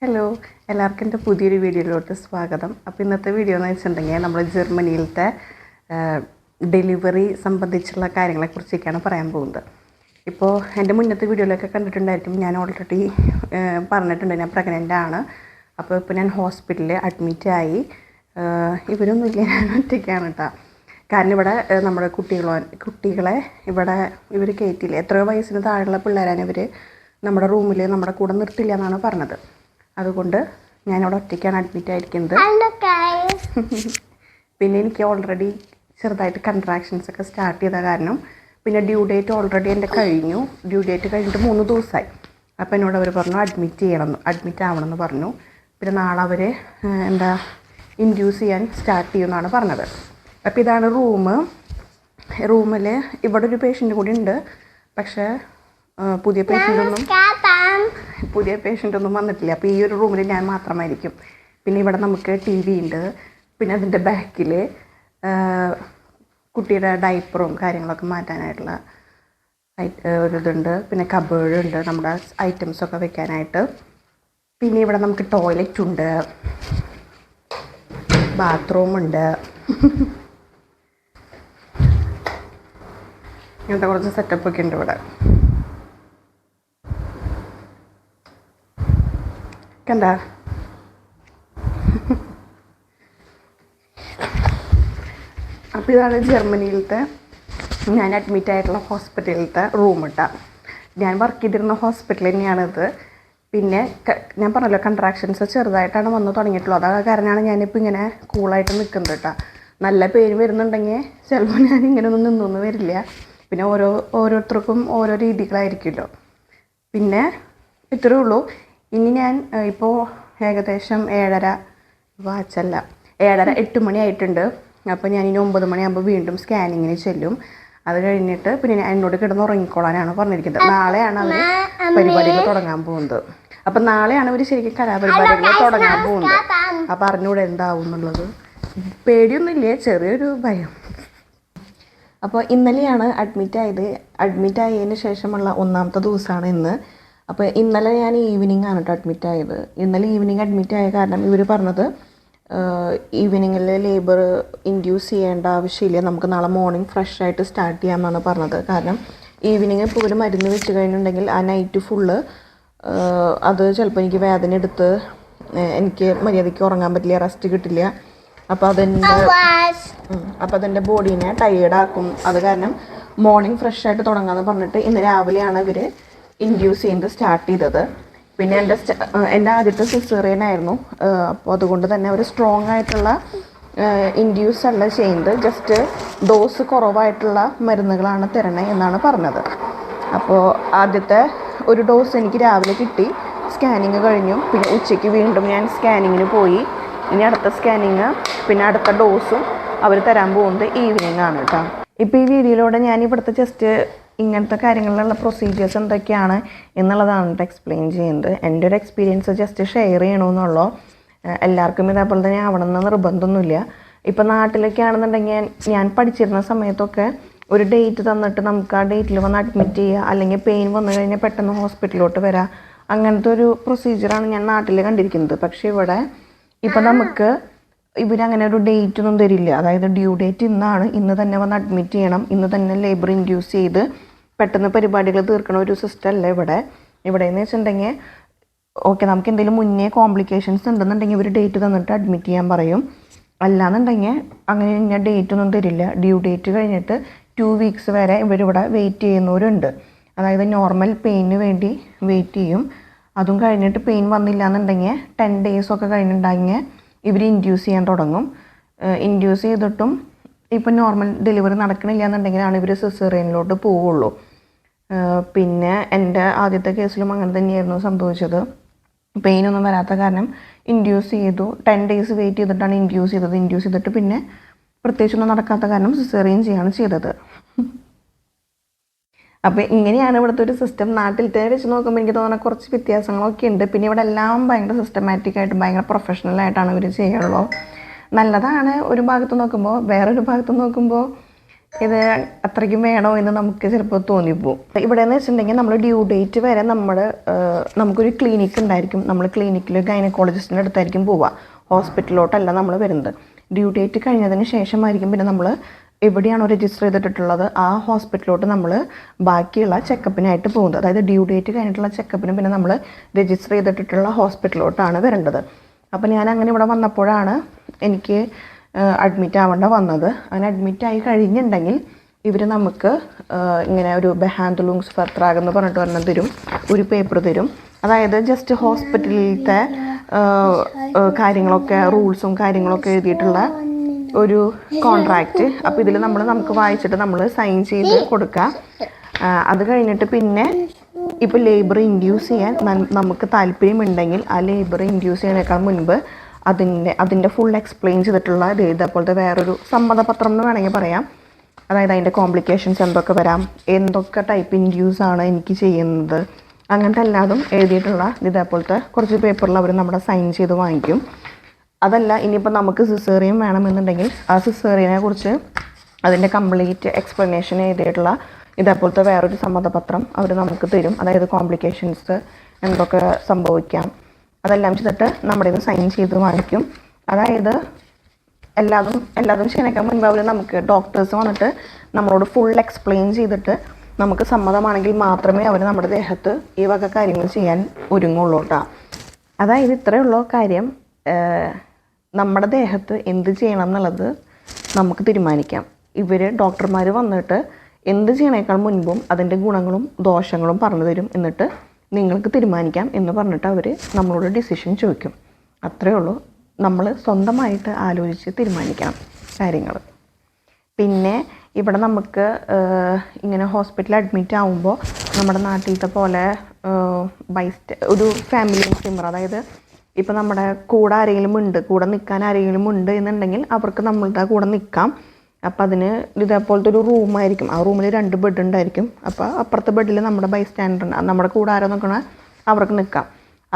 Hello, എല്ലാവർക്കും എൻ്റെ പുതിയൊരു വീഡിയോയിലോട്ട് സ്വാഗതം. അപ്പോൾ ഇന്നത്തെ വീഡിയോ എന്ന് വെച്ചിട്ടുണ്ടെങ്കിൽ നമ്മൾ ജർമ്മനിയിലത്തെ ഡെലിവറി സംബന്ധിച്ചുള്ള കാര്യങ്ങളെക്കുറിച്ചൊക്കെയാണ് പറയാൻ പോകുന്നത്. ഇപ്പോൾ എൻ്റെ മുന്നത്തെ വീഡിയോയിലൊക്കെ കണ്ടിട്ടുണ്ടായിരിക്കും, ഞാൻ ഓൾറെഡി പറഞ്ഞിട്ടുണ്ട് ഞാൻ പ്രഗ്നൻ്റ് ആണ്. അപ്പോൾ ഇപ്പോൾ ഞാൻ ഹോസ്പിറ്റലിൽ അഡ്മിറ്റായി. ഇവരൊന്നുമില്ല, ഞാൻ ഒറ്റയ്ക്കാണ് കേട്ടോ. കാരണം ഇവിടെ നമ്മുടെ കുട്ടികളെ ഇവിടെ ഇവർ കയറ്റില്ല. എത്രയോ വയസ്സിന് താഴെയുള്ള പിള്ളേരാണ് ഇവർ നമ്മുടെ റൂമിൽ നമ്മുടെ കൂടെ നിർത്തില്ല എന്നാണ് പറഞ്ഞത്. അതുകൊണ്ട് ഞാനവിടെ ഒറ്റയ്ക്കാണ് അഡ്മിറ്റ് ആയിരിക്കുന്നത്. പിന്നെ എനിക്ക് ഓൾറെഡി ചെറുതായിട്ട് കൺട്രാക്ഷൻസ് ഒക്കെ സ്റ്റാർട്ട് ചെയ്ത കാരണം പിന്നെ ഡ്യൂ ഡേറ്റ് ഓൾറെഡി എൻ്റെ കഴിഞ്ഞു. ഡ്യൂ ഡേറ്റ് കഴിഞ്ഞിട്ട് 3 ദിവസമായി. അപ്പോൾ എന്നോട് അവർ പറഞ്ഞു അഡ്മിറ്റ് ആവണമെന്ന് പറഞ്ഞു. പിന്നെ നാളെ അവർ ഇൻഡ്യൂസ് ചെയ്യാൻ സ്റ്റാർട്ട് ചെയ്യുമെന്നാണ് പറഞ്ഞത്. അപ്പോൾ ഇതാണ് റൂമിൽ ഇവിടെ ഒരു പേഷ്യൻ്റ് കൂടി ഉണ്ട്. പക്ഷേ പുതിയ പേഷ്യൻ്റ് ഒന്നും വന്നിട്ടില്ല. അപ്പോൾ ഈ ഒരു റൂമിൽ ഞാൻ മാത്രമായിരിക്കും. പിന്നെ ഇവിടെ നമുക്ക് TV ഉണ്ട്. പിന്നെ അതിൻ്റെ ബാക്കിൽ കുട്ടിയുടെ ഡൈപ്പറും കാര്യങ്ങളൊക്കെ മാറ്റാനായിട്ടുള്ള ഒരിതുണ്ട്. പിന്നെ കബേർഡ് ഉണ്ട് നമ്മുടെ ഐറ്റംസൊക്കെ വെക്കാനായിട്ട്. പിന്നെ ഇവിടെ നമുക്ക് ടോയ്ലറ്റ് ഉണ്ട്, ബാത്റൂമുണ്ട്. ഇങ്ങനത്തെ കുറച്ച് സെറ്റപ്പൊക്കെ ഉണ്ട് ഇവിടെ. കണ്ട അപ്പോൾ ഇതാണ് ജർമ്മനിയിലത്തെ ഞാൻ അഡ്മിറ്റ് ആയിട്ടുള്ള ഹോസ്പിറ്റലിലത്തെ റൂം കേട്ടോ. ഞാൻ വർക്ക് ചെയ്തിരുന്ന ഹോസ്പിറ്റൽ തന്നെയാണിത്. പിന്നെ ഞാൻ പറഞ്ഞല്ലോ, കൺട്രാക്ഷൻസ് ചെറുതായിട്ടാണ് വന്ന് തുടങ്ങിയിട്ടുള്ളത്. അത് കാരണമാണ് ഞാനിപ്പോൾ ഇങ്ങനെ കൂളായിട്ട് നിൽക്കുന്നത് കേട്ടോ. നല്ല പേര് വരുന്നുണ്ടെങ്കിൽ ചിലപ്പോൾ ഞാൻ ഇങ്ങനെയൊന്നും നിന്നൊന്നും വരില്ല. പിന്നെ ഓരോരുത്തർക്കും ഓരോ രീതികളായിരിക്കുമല്ലോ. പിന്നെ ഇത്രയേ ഉള്ളൂ. ഇനി ഞാൻ ഇപ്പോൾ ഏകദേശം 8 മണി ആയിട്ടുണ്ട്. അപ്പോൾ ഞാനിനി 9 മണിയാകുമ്പോൾ വീണ്ടും സ്കാനിങ്ങിന് ചെല്ലും. അത് കഴിഞ്ഞിട്ട് പിന്നെ എന്നോട് കിടന്ന് ഉറങ്ങിക്കോളാനാണ് പറഞ്ഞിരിക്കുന്നത്. നാളെയാണ് അവർ പരിപാടികൾ തുടങ്ങാൻ പോകുന്നത്. അപ്പം നാളെയാണ് അവർ ശരിക്കും കലാപരിപാടികൾ തുടങ്ങാൻ പോകുന്നത്. അപ്പോൾ അറിഞ്ഞൂടെ എന്താവും എന്നുള്ളത്. പേടിയൊന്നുമില്ലേ, ചെറിയൊരു ഭയം. അപ്പോൾ ഇന്നലെയാണ് അഡ്മിറ്റ് ആയതിന് ശേഷമുള്ള 1ാമത്തെ ദിവസമാണ് ഇന്ന്. അപ്പോൾ ഇന്നലെ ഞാൻ ഈവനിങ് ആണ് കേട്ടോ അഡ്മിറ്റ് ആയത്. ഇന്നലെ ഈവനിങ് അഡ്മിറ്റ് ആയ കാരണം ഇവർ പറഞ്ഞത് ഈവനിങ്ങിൽ ലേബർ ഇൻഡ്യൂസ് ചെയ്യേണ്ട ആവശ്യമില്ല, നമുക്ക് നാളെ മോർണിംഗ് ഫ്രഷ് ആയിട്ട് സ്റ്റാർട്ട് ചെയ്യാമെന്നാണ് പറഞ്ഞത്. കാരണം ഈവനിങ് ഇപ്പോൾ ഒരു മരുന്ന് വെച്ച് കഴിഞ്ഞിട്ടുണ്ടെങ്കിൽ ആ നൈറ്റ് ഫുള്ള് അത് ചിലപ്പോൾ എനിക്ക് വേദന എടുത്ത് എനിക്ക് മര്യാദയ്ക്ക് ഉറങ്ങാൻ പറ്റില്ല, റെസ്റ്റ് കിട്ടില്ല. അപ്പോൾ അതെൻ്റെ ബോഡീനെ ടയേർഡാക്കും. അത് കാരണം മോർണിംഗ് ഫ്രഷ് ആയിട്ട് തുടങ്ങാമെന്ന് പറഞ്ഞിട്ട് ഇന്ന് രാവിലെയാണ് ഇവർ ഇൻഡ്യൂസ് ചെയ്യുന്നത് സ്റ്റാർട്ട് ചെയ്തത്. പിന്നെ എൻ്റെ ആദ്യത്തെ സിസേറിയൻ ആയിരുന്നു. അപ്പോൾ അതുകൊണ്ട് തന്നെ ഒരു സ്ട്രോങ് ആയിട്ടുള്ള ഇൻഡ്യൂസ് അല്ല ചെയ്യുന്നത്, ജസ്റ്റ് ഡോസ് കുറവായിട്ടുള്ള മരുന്നുകളാണ് തരണേ എന്നാണ് പറഞ്ഞത്. അപ്പോൾ ആദ്യത്തെ ഒരു ഡോസ് എനിക്ക് രാവിലെ കിട്ടി, സ്കാനിങ് കഴിഞ്ഞു. പിന്നെ ഉച്ചയ്ക്ക് വീണ്ടും ഞാൻ സ്കാനിങ്ങിന് പോയി. ഇനി അടുത്ത സ്കാനിങ് പിന്നെ അടുത്ത ഡോസും അവർ തരാൻ പോകുന്നത് ഈവനിങ് ആണ് കേട്ടോ. ഇപ്പോൾ ഈ വീഡിയോയിലൂടെ ഞാൻ ഇവിടുത്തെ ജസ്റ്റ് ഇങ്ങനത്തെ കാര്യങ്ങളിലുള്ള പ്രൊസീജിയേഴ്സ് എന്തൊക്കെയാണ് എന്നുള്ളതാണ് എക്സ്പ്ലെയിൻ ചെയ്യുന്നത്. എൻ്റെ ഒരു എക്സ്പീരിയൻസ് ജസ്റ്റ് ഷെയർ ചെയ്യണമെന്നുള്ളൂ. എല്ലാവർക്കും ഇതേപോലെ തന്നെ ആവണമെന്ന് നിർബന്ധമൊന്നുമില്ല. ഇപ്പോൾ നാട്ടിലൊക്കെ ആണെന്നുണ്ടെങ്കിൽ ഞാൻ പഠിച്ചിരുന്ന സമയത്തൊക്കെ ഒരു ഡേറ്റ് തന്നിട്ട് നമുക്ക് ആ ഡേറ്റിൽ വന്ന് അഡ്മിറ്റ് ചെയ്യുക, അല്ലെങ്കിൽ പെയിൻ വന്നു കഴിഞ്ഞാൽ പെട്ടെന്ന് ഹോസ്പിറ്റലിലോട്ട് വരാം. അങ്ങനത്തെ ഒരു പ്രൊസീജിയറാണ് ഞാൻ നാട്ടിൽ കണ്ടിരിക്കുന്നത്. പക്ഷേ ഇവിടെ ഇപ്പോൾ നമുക്ക് ഇവരങ്ങനെ ഒരു ഡേറ്റ് ഒന്നും തരില്ല. അതായത് ഡ്യൂ ഡേറ്റ് ഇന്നാണ്, ഇന്ന് തന്നെ വന്ന് അഡ്മിറ്റ് ചെയ്യണം, ഇന്ന് തന്നെ ലേബർ ഇൻഡ്യൂസ് ചെയ്ത് പെട്ടെന്ന് പരിപാടികൾ തീർക്കണ ഒരു സിസ്റ്റം അല്ല ഇവിടെയെന്ന് വെച്ചിട്ടുണ്ടെങ്കിൽ ഓക്കെ, നമുക്ക് എന്തെങ്കിലും മുന്നേ കോംപ്ലിക്കേഷൻസ് ഉണ്ടെന്നുണ്ടെങ്കിൽ ഇവർ ഡേറ്റ് തന്നിട്ട് അഡ്മിറ്റ് ചെയ്യാൻ പറയും. അല്ലാന്നുണ്ടെങ്കിൽ അങ്ങനെ ഇന്ന ഡേറ്റ് ഒന്നും തരില്ല. ഡ്യൂ ഡേറ്റ് കഴിഞ്ഞിട്ട് 2 വീക്സ് വരെ ഇവരിവിടെ വെയിറ്റ് ചെയ്യുന്നവരുണ്ട്. അതായത് നോർമൽ പെയിന് വേണ്ടി വെയിറ്റ് ചെയ്യും. അതും കഴിഞ്ഞിട്ട് പെയിൻ വന്നില്ല എന്നുണ്ടെങ്കിൽ 10 ഡേയ്സൊക്കെ കഴിഞ്ഞിട്ടുണ്ടെങ്കിൽ ഇവർ ഇൻഡ്യൂസ് ചെയ്യാൻ തുടങ്ങും. ഇൻഡ്യൂസ് ചെയ്തിട്ടും ഇപ്പം നോർമൽ ഡെലിവറി നടക്കണില്ല എന്നുണ്ടെങ്കിലാണ് ഇവർ സിസേറിയനിലോട്ട് പോവുള്ളൂ. പിന്നെ എൻ്റെ ആദ്യത്തെ കേസിലും അങ്ങനെ തന്നെയായിരുന്നു സംഭവിച്ചത്. പെയിനൊന്നും വരാത്ത കാരണം ഇൻഡ്യൂസ് ചെയ്തു. 10 ഡേയ്സ് വെയിറ്റ് ചെയ്തിട്ടാണ് ഇൻഡ്യൂസ് ചെയ്തിട്ട് പിന്നെ പ്രത്യേകിച്ചൊന്നും നടക്കാത്ത കാരണം സിസേറിയൻ ചെയ്യാണ് ചെയ്തത്. അപ്പോൾ ഇങ്ങനെയാണ് ഇവിടുത്തെ ഒരു സിസ്റ്റം. നാട്ടിലത്തെ വെച്ച് നോക്കുമ്പോൾ എനിക്ക് തോന്നുന്ന കുറച്ച് വ്യത്യാസങ്ങളൊക്കെ ഉണ്ട്. പിന്നെ ഇവിടെ എല്ലാം ഭയങ്കര സിസ്റ്റമാറ്റിക്കായിട്ട് ഭയങ്കര പ്രൊഫഷണലായിട്ടാണ് ഇവർ ചെയ്യുള്ളൂ. നല്ലതാണ് ഒരു ഭാഗത്ത് നോക്കുമ്പോൾ. വേറൊരു ഭാഗത്ത് നോക്കുമ്പോൾ ഇത് അത്രയ്ക്കും വേണോ എന്ന് നമുക്ക് ചിലപ്പോൾ തോന്നിപ്പോവും. ഇവിടെ എന്ന് വെച്ചിട്ടുണ്ടെങ്കിൽ നമ്മൾ ഡ്യൂ ഡേറ്റ് വരെ നമുക്കൊരു ക്ലിനിക്ക് ഉണ്ടായിരിക്കും. നമ്മൾ ക്ലിനിക്കിൽ ഗൈനക്കോളജിസ്റ്റിൻ്റെ അടുത്തായിരിക്കും പോവുക, ഹോസ്പിറ്റലിലോട്ടല്ല നമ്മൾ വരുന്നത്. ഡ്യൂ ഡേറ്റ് കഴിഞ്ഞതിന് ശേഷമായിരിക്കും പിന്നെ നമ്മൾ എവിടെയാണോ രജിസ്റ്റർ ചെയ്തിട്ടുള്ളത് ആ ഹോസ്പിറ്റലിലോട്ട് നമ്മൾ ബാക്കിയുള്ള ചെക്കപ്പിനായിട്ട് പോകുന്നത്. അതായത് ഡ്യൂ ഡേറ്റ് കഴിഞ്ഞിട്ടുള്ള ചെക്കപ്പിന് പിന്നെ നമ്മൾ രജിസ്റ്റർ ചെയ്തിട്ടുള്ള ഹോസ്പിറ്റലിലോട്ടാണ് വരേണ്ടത്. അപ്പോൾ ഞാൻ അങ്ങനെ ഇവിടെ വന്നപ്പോഴാണ് എനിക്ക് അഡ്മിറ്റ് ആവേണ്ട വന്നത്. അങ്ങനെ അഡ്മിറ്റായി കഴിഞ്ഞിട്ടുണ്ടെങ്കിൽ ഇവർ നമുക്ക് ഇങ്ങനെ ഒരു ബെഹാൻഡുലുങ്സ് എന്ന് പറഞ്ഞിട്ട് ഒരെണ്ണം തരും, ഒരു പേപ്പർ തരും. അതായത് ജസ്റ്റ് ഹോസ്പിറ്റലിലത്തെ കാര്യങ്ങളൊക്കെ റൂൾസും കാര്യങ്ങളൊക്കെ എഴുതിയിട്ടുള്ള ഒരു കോൺട്രാക്റ്റ്. അപ്പോൾ ഇതിൽ നമുക്ക് വായിച്ചിട്ട് നമ്മൾ സൈൻ ചെയ്ത് കൊടുക്കുക. അത് കഴിഞ്ഞിട്ട് പിന്നെ ഇപ്പോൾ ലേബർ ഇൻഡ്യൂസ് ചെയ്യാൻ നമുക്ക് താല്പര്യമുണ്ടെങ്കിൽ ആ ലേബർ ഇൻഡ്യൂസ് ചെയ്യുന്നതിനേക്കാൾ മുൻപ് അതിൻ്റെ ഫുൾ എക്സ്പ്ലെയിൻ ചെയ്തിട്ടുള്ള ഇതേപോലത്തെ വേറൊരു സമ്മതപത്രം എന്ന് വേണമെങ്കിൽ പറയാം. അതായത് അതിൻ്റെ കോംപ്ലിക്കേഷൻസ് എന്തൊക്കെ വരാം, എന്തൊക്കെ ടൈപ്പ് ഇൻഡ്യൂസ് ആണ് എനിക്ക് ചെയ്യുന്നത്, അങ്ങനത്തെ എല്ലാതും എഴുതിയിട്ടുള്ള ഇതേപോലത്തെ കുറച്ച് പേപ്പറിൽ അവർ നമ്മുടെ സൈൻ ചെയ്ത് വാങ്ങിക്കും. അതല്ല ഇനിയിപ്പോൾ നമുക്ക് സിസേറിയൻ വേണമെന്നുണ്ടെങ്കിൽ ആ സിസേറിയനെ കുറിച്ച് അതിൻ്റെ കംപ്ലീറ്റ് എക്സ്പ്ലനേഷൻ എഴുതിയിട്ടുള്ള ഇതേപോലത്തെ വേറൊരു സമ്മതപത്രം അവർ നമുക്ക് തരും. അതായത് കോംപ്ലിക്കേഷൻസ് എന്തൊക്കെ സംഭവിക്കാം അതെല്ലാം ചെയ്തിട്ട് നമ്മുടെ ഇത് സൈൻ ചെയ്ത് വാങ്ങിക്കും. അതായത് എല്ലാതും ചെയ്യണേക്കാൻ മുൻപ് അവർ നമുക്ക് ഡോക്ടേഴ്സ് വന്നിട്ട് നമ്മളോട് ഫുൾ എക്സ്പ്ലെയിൻ ചെയ്തിട്ട് നമുക്ക് സമ്മതമാണെങ്കിൽ മാത്രമേ അവർ നമ്മുടെ ദേഹത്ത് ഈ വക കാര്യങ്ങൾ ചെയ്യാൻ ഒരുങ്ങുള്ളൂ കേട്ടോ. അതായത് ഇത്രയുള്ള കാര്യം, നമ്മുടെ ദേഹത്ത് എന്ത് ചെയ്യണം എന്നുള്ളത് നമുക്ക് തീരുമാനിക്കാം. ഡോക്ടർമാർ വന്നിട്ട് എന്ത് ചെയ്യണേക്കാൾ മുൻപും അതിൻ്റെ ഗുണങ്ങളും ദോഷങ്ങളും പറഞ്ഞു തരും. എന്നിട്ട് നിങ്ങൾക്ക് തീരുമാനിക്കാം എന്ന് പറഞ്ഞിട്ട് അവർ നമ്മളോട് ഡിസിഷൻ ചോദിക്കും. അത്രയേ ഉള്ളൂ. നമ്മൾ സ്വന്തമായിട്ട് ആലോചിച്ച് തീരുമാനിക്കണം കാര്യങ്ങൾ. പിന്നെ ഇവിടെ നമുക്ക് ഇങ്ങനെ ഹോസ്പിറ്റലിൽ അഡ്മിറ്റ് ആകുമ്പോൾ നമ്മുടെ നാട്ടിലത്തെ പോലെ ഒരു ഫാമിലി മെമ്പർ, അതായത് ഇപ്പോൾ നമ്മുടെ കൂടെ നിൽക്കാൻ ആരെങ്കിലും ഉണ്ട് എന്നുണ്ടെങ്കിൽ അവർക്ക് നമ്മളുടെ കൂടെ നിൽക്കാം. അപ്പോൾ അതിന് ഇതേപോലത്തെ ഒരു റൂമായിരിക്കും. ആ റൂമിൽ 2 ബെഡ് ഉണ്ടായിരിക്കും. അപ്പോൾ അപ്പുറത്തെ ബെഡിൽ നമ്മുടെ ബൈസ്റ്റാൻഡർ, നമ്മുടെ കൂടെ ആരോ നിൽക്കണ അവർക്ക് നിൽക്കാം.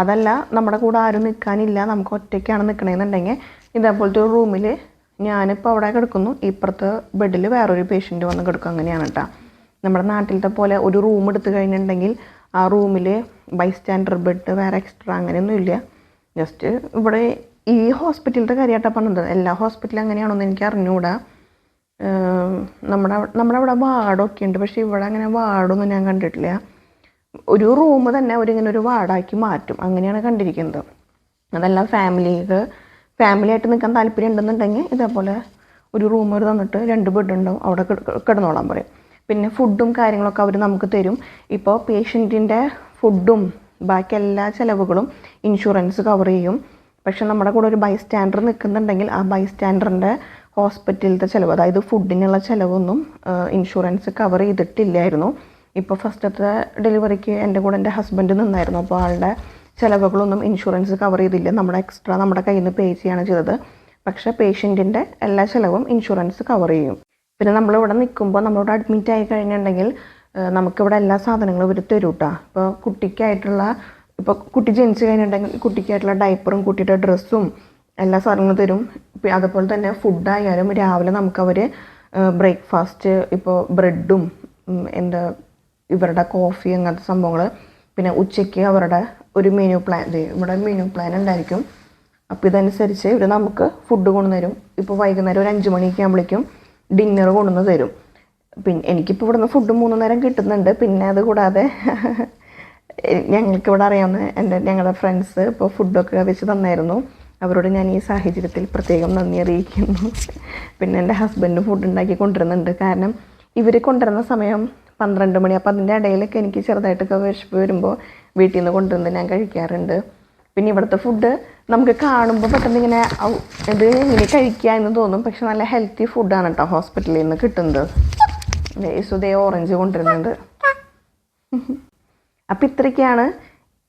അതല്ല നമ്മുടെ കൂടെ ആരും നിൽക്കാനില്ല, നമുക്ക് ഒറ്റയ്ക്കാണ് നിൽക്കണമെന്നുണ്ടെങ്കിൽ ഇതേപോലത്തെ ഒരു റൂമിൽ ഞാനിപ്പോൾ അവിടെ കിടക്കുന്നു, ഇപ്പുറത്തെ ബെഡിൽ വേറൊരു പേഷ്യൻ്റ് വന്ന് കിടക്കും. അങ്ങനെയാണ് കേട്ടോ. നമ്മുടെ നാട്ടിലത്തെ പോലെ ഒരു റൂം എടുത്തു കഴിഞ്ഞിട്ടുണ്ടെങ്കിൽ ആ റൂമിൽ ബൈസ്റ്റാൻഡർ ബെഡ് വേറെ എക്സ്ട്രാ അങ്ങനെയൊന്നുമില്ല. ജസ്റ്റ് ഇവിടെ ഈ ഹോസ്പിറ്റലിൻ്റെ കാര്യമായിട്ടാണ് പറഞ്ഞത്. എല്ലാ ഹോസ്പിറ്റലും അങ്ങനെയാണോന്ന് എനിക്ക് അറിഞ്ഞുകൂടാ. നമ്മുടെ അവിടെ വാർഡൊക്കെ ഉണ്ട്, പക്ഷേ ഇവിടെ അങ്ങനെ വാർഡൊന്നും ഞാൻ കണ്ടിട്ടില്ല. ഒരു റൂം തന്നെ അവരിങ്ങനെ ഒരു വാർഡാക്കി മാറ്റും, അങ്ങനെയാണ് കണ്ടിരിക്കുന്നത്. അതെല്ലാം ഫാമിലിയായിട്ട് നിൽക്കാൻ താല്പര്യം ഉണ്ടെന്നുണ്ടെങ്കിൽ ഇതേപോലെ ഒരു റൂം അവർ തന്നിട്ട് 2 ബെഡ് ഉണ്ടാവും, അവിടെ കിടന്നോളാൻ പറയും. പിന്നെ ഫുഡും കാര്യങ്ങളൊക്കെ അവർ നമുക്ക് തരും. ഇപ്പോൾ പേഷ്യൻറ്റിൻ്റെ ഫുഡും ബാക്കി എല്ലാ ചിലവുകളും ഇൻഷുറൻസ് കവർ ചെയ്യും. പക്ഷെ നമ്മുടെ കൂടെ ഒരു ബൈസ്റ്റാൻഡർ നിൽക്കുന്നുണ്ടെങ്കിൽ ആ ബൈസ്റ്റാൻഡറിൻ്റെ ഹോസ്പിറ്റലിലത്തെ ചിലവ്, അതായത് ഫുഡിനുള്ള ചിലവൊന്നും ഇൻഷുറൻസ് കവർ ചെയ്തിട്ടില്ലായിരുന്നു. ഇപ്പോൾ ഫസ്റ്റത്തെ ഡെലിവറിക്ക് എൻ്റെ കൂടെ എൻ്റെ ഹസ്ബൻഡ് നിന്നായിരുന്നു. അപ്പോൾ ആളുടെ ചിലവുകളൊന്നും ഇൻഷുറൻസ് കവർ ചെയ്തില്ല. നമ്മുടെ കയ്യിൽ നിന്ന് പേ ചെയ്യാണ് ചെയ്തത്. പക്ഷേ പേഷ്യൻറ്റിൻ്റെ എല്ലാ ചിലവും ഇൻഷുറൻസ് കവർ ചെയ്യും. പിന്നെ നമ്മളിവിടെ നിൽക്കുമ്പോൾ നമ്മളോട് അഡ്മിറ്റ് ആയി കഴിഞ്ഞിട്ടുണ്ടെങ്കിൽ നമുക്കിവിടെ എല്ലാ സാധനങ്ങളും ഇവർ തരും കേട്ടോ. ഇപ്പോൾ കുട്ടി ജനിച്ച് കഴിഞ്ഞിട്ടുണ്ടെങ്കിൽ കുട്ടിക്കായിട്ടുള്ള ഡയപ്പറും കുട്ടിയുടെ ഡ്രസ്സും എല്ലാ സാധനങ്ങളും തരും. അതുപോലെ തന്നെ ഫുഡായാലും രാവിലെ നമുക്കവർ ബ്രേക്ക്ഫാസ്റ്റ്, ഇപ്പോൾ ബ്രെഡും ഇവരുടെ കോഫി അങ്ങനത്തെ സംഭവങ്ങൾ. പിന്നെ ഉച്ചയ്ക്ക് അവരുടെ ഒരു മെനു പ്ലാൻ ഉണ്ടായിരിക്കും. അപ്പോൾ ഇതനുസരിച്ച് ഇവർ നമുക്ക് ഫുഡ് കൊണ്ടുതരും. ഇപ്പോൾ വൈകുന്നേരം ഒരു 5 മണിയൊക്കെ ആകുമ്പോഴേക്കും ഡിന്നർ കൊണ്ടുവന്ന് തരും. പിന്നെ എനിക്കിപ്പോൾ ഇവിടുന്ന് ഫുഡ് 3 നേരം കിട്ടുന്നുണ്ട്. പിന്നെ അതുകൂടാതെ ഞങ്ങൾക്കിവിടെ അറിയാവുന്ന ഞങ്ങളുടെ ഫ്രണ്ട്സ് ഇപ്പോൾ ഫുഡൊക്കെ വെച്ച് തന്നായിരുന്നു. അവരോട് ഞാൻ ഈ സാഹചര്യത്തിൽ പ്രത്യേകം നന്ദി അറിയിക്കുന്നു. പിന്നെ എൻ്റെ ഹസ്ബൻഡ് ഫുഡ് ഉണ്ടാക്കി കൊണ്ടുവരുന്നുണ്ട്. കാരണം ഇവർ കൊണ്ടുവരുന്ന സമയം 12 മണി. അപ്പോൾ അതിൻ്റെ ഇടയിലൊക്കെ എനിക്ക് ചെറുതായിട്ടൊക്കെ വിശപ്പ് വരുമ്പോൾ വീട്ടിൽ നിന്ന് കൊണ്ടുവന്ന് ഞാൻ കഴിക്കാറുണ്ട്. പിന്നെ ഇവിടുത്തെ ഫുഡ് നമുക്ക് കാണുമ്പോൾ പെട്ടെന്ന് ഇങ്ങനെ ഇങ്ങനെ കഴിക്കുക എന്ന് തോന്നും. പക്ഷെ നല്ല ഹെൽത്തി ഫുഡാണ് കേട്ടോ ഹോസ്പിറ്റലിൽ നിന്ന് കിട്ടുന്നത്. യേശുദേ ഓറഞ്ച് കൊണ്ടുവരുന്നുണ്ട്. അപ്പോൾ ഇത്രയൊക്കെയാണ്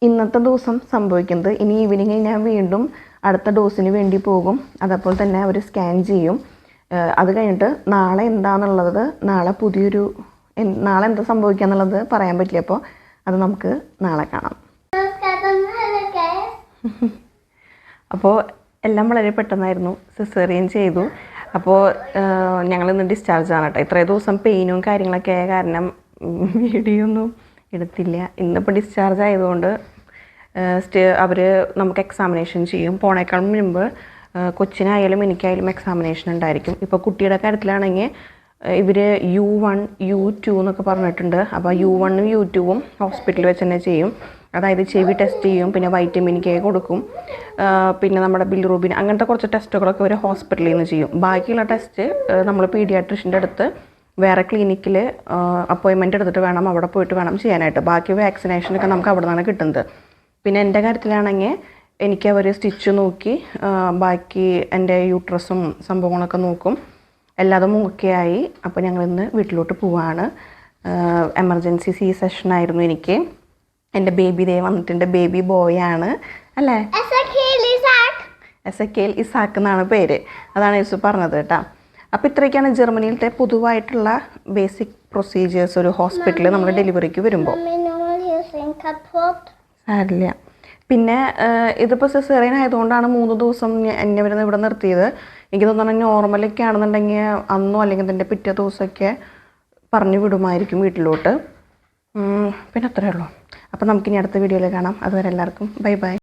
ഇന്നത്തെ ദിവസം സംഭവിക്കുന്നത്. ഇനി ഈവനിങ്ങിൽ ഞാൻ വീണ്ടും അടുത്ത ഡോസിന് വേണ്ടി പോകും. അതേപോലെ തന്നെ അവർ സ്കാൻ ചെയ്യും. അത് കഴിഞ്ഞിട്ട് നാളെ എന്താണെന്നുള്ളത് നാളെ എന്താ സംഭവിക്കുക എന്നുള്ളത് പറയാൻ പറ്റില്ല. അപ്പോൾ അത് നമുക്ക് നാളെ കാണാം. അപ്പോൾ എല്ലാം വളരെ പെട്ടെന്നായിരുന്നു. സിസേറിയൻ ചെയ്തു. അപ്പോൾ ഞങ്ങളിന്ന് ഡിസ്ചാർജ് ആണ് കേട്ടോ. ഇത്രയും ദിവസം പെയിനും കാര്യങ്ങളൊക്കെ ആയ കാരണം വീഡിയോ ഒന്നും എടുത്തില്ല. ഇന്നിപ്പോൾ ഡിസ്ചാർജ് ആയതുകൊണ്ട് അവർ നമുക്ക് എക്സാമിനേഷൻ ചെയ്യും. പോണേക്കാൾ മുൻപ് കൊച്ചിനായാലും എനിക്കായാലും എക്സാമിനേഷൻ ഉണ്ടായിരിക്കും. ഇപ്പോൾ കുട്ടിയുടെ കാര്യത്തിലാണെങ്കിൽ ഇവർ U1 U2 എന്നൊക്കെ പറഞ്ഞിട്ടുണ്ട്. അപ്പോൾ U1 ഉം U2 ഹോസ്പിറ്റലിൽ വെച്ച് തന്നെ ചെയ്യും. അതായത് ചെവി ടെസ്റ്റ് ചെയ്യും, പിന്നെ വൈറ്റമിൻ കെ കൊടുക്കും, പിന്നെ നമ്മുടെ ബിലിറൂബിൻ അങ്ങനത്തെ കുറച്ച് ടെസ്റ്റുകളൊക്കെ ഒരു ഹോസ്പിറ്റലിൽ നിന്ന് ചെയ്യും. ബാക്കിയുള്ള ടെസ്റ്റ് നമ്മൾ പീഡിയാട്രിഷ്യൻ്റെ അടുത്ത് വേറെ ക്ലിനിക്കിൽ അപ്പോയിൻമെൻറ്റ് എടുത്തിട്ട് വേണം, അവിടെ പോയിട്ട് വേണം ചെയ്യാനായിട്ട്. ബാക്കി വാക്സിനേഷനൊക്കെ നമുക്ക് അവിടെ നിന്നാണ് കിട്ടുന്നത്. പിന്നെ എൻ്റെ കാര്യത്തിലാണെങ്കിൽ എനിക്ക് അവർ സ്റ്റിച്ച് നോക്കി ബാക്കി എൻ്റെ യൂട്രസും സംഭവങ്ങളൊക്കെ നോക്കും. എല്ലാതും ഓക്കെയായി. അപ്പോൾ ഞങ്ങളിന്ന് വീട്ടിലോട്ട് പോവാണ്. എമർജൻസി C-സെക്ഷൻ ആയിരുന്നു എനിക്ക്. എൻ്റെ ബേബി ദേ വന്നിട്ടുണ്ട്. ബേബി ബോയ് ആണ് അല്ലേ? എസക്കേൽ ഇസാക്ക് എന്നാണ് പേര്. അതാണ് യേശു പറഞ്ഞത് കേട്ടോ. അപ്പോൾ ഇത്രയൊക്കെയാണ് ജർമ്മനിയിലത്തെ പൊതുവായിട്ടുള്ള ബേസിക് പ്രൊസീജിയേഴ്സ് ഒരു ഹോസ്പിറ്റലിൽ നമ്മൾ ഡെലിവറിക്ക് വരുമ്പോൾ. സാരില്ല. പിന്നെ ഇതിപ്പോൾ സിസേറിയൻ ആയതുകൊണ്ടാണ് 3 ദിവസം എന്നെ വരുന്ന ഇവിടെ നിർത്തിയത്. എനിക്ക് തോന്നുന്നു നോർമലൊക്കെ ആണെന്നുണ്ടെങ്കിൽ അന്നോ അല്ലെങ്കിൽ അതിൻ്റെ പിറ്റേ ദിവസമൊക്കെ പറഞ്ഞു വിടുമായിരിക്കും വീട്ടിലോട്ട്. പിന്നെ അത്രയേ ഉള്ളൂ. അപ്പോൾ നമുക്കിനി അടുത്ത വീഡിയോയിൽ കാണാം. അതുവരെ എല്ലാവർക്കും ബൈ ബൈ.